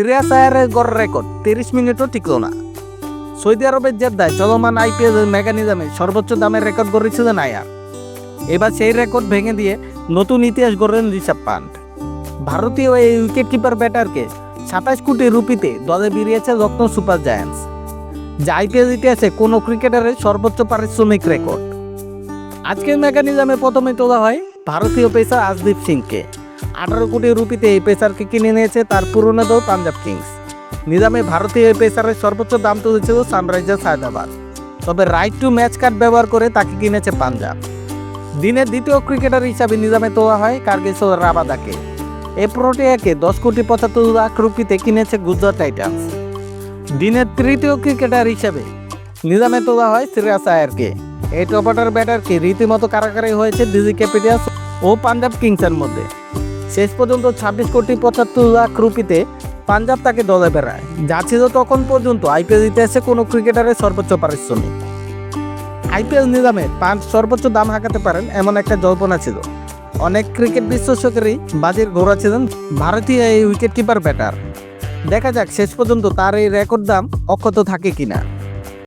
শ্রেয়াস আয়ারের গড় রেকর্ড 30 মিনিটও টিকল না। সৌদি আরবের জেদ্দায় চলমান আইপিএল মেকানিজমে সর্বোচ্চ দামের রেকর্ড গড়েছিলেন আয়ার। এবার সেই রেকর্ড ভেঙে দিয়ে নতুন ইতিহাস গড়লেন ঋষভ পান্ট। ভারতীয় এই উইকেট কিপার ব্যাটারকে 27 কোটি রুপিতে দলে বেরিয়েছে লখনৌ সুপার জায়ান্টস, যা আইপিএল ইতিহাসে কোনো ক্রিকেটারের সর্বোচ্চ পারিশ্রমিক রেকর্ড। আজকের মেকানিজমে প্রথমে তোলা হয় ভারতীয় পেসার আশদীপ সিংকে। 18 কোটি রুপিতে এই পেসারকে কিনে নিয়েছে তার পুরনো দল পাঞ্জাব কিংস। নিজামে ভারতীয় এই পেসারের সর্বোচ্চ দাম তুলেছিল সানরাইজার্স হায়দ্রাবাদ, তবে রাইট টু ম্যাচ কার্ড ব্যবহার করে তাকে কিনেছে পাঞ্জাব। দিনের দ্বিতীয় ক্রিকেটার হিসাবে নিজামে তোলা হয় কার্গিসল রাবাদাকে। এই প্রোটিয়াকে 10 কোটি 75 লাখ রুপিতে কিনেছে গুজরাট টাইটান্স। দিনের তৃতীয় ক্রিকেটার হিসাবে নিজামে তোলা হয় শ্রেয়াস আয়ারকে। এই টপ অর্ডার ব্যাটারকে রীতিমতো কারাকারি হয়েছে দিল্লি ক্যাপিটালস ও পাঞ্জাব কিংসের মধ্যে। শেষ পর্যন্ত 26 কোটি 75 লাখ রুপিতে পাঞ্জাব তাকে দলে বেড়ায়, যা ছিল তখন পর্যন্ত আইপিএল ইতিহাসে কোনো ক্রিকেটারের সর্বোচ্চ পারিশ্রমিক। আইপিএল নিলামে পান্ট সর্বোচ্চ দাম হাঁকাতে পারেন এমন একটা জল্পনা ছিল। অনেক ক্রিকেট বিশ্লেষকেরই বাজির ঘোড়া ছিলেন ভারতীয় এই উইকেট কিপার ব্যাটার। দেখা যাক শেষ পর্যন্ত তার এই রেকর্ড দাম অক্ষত থাকে কিনা।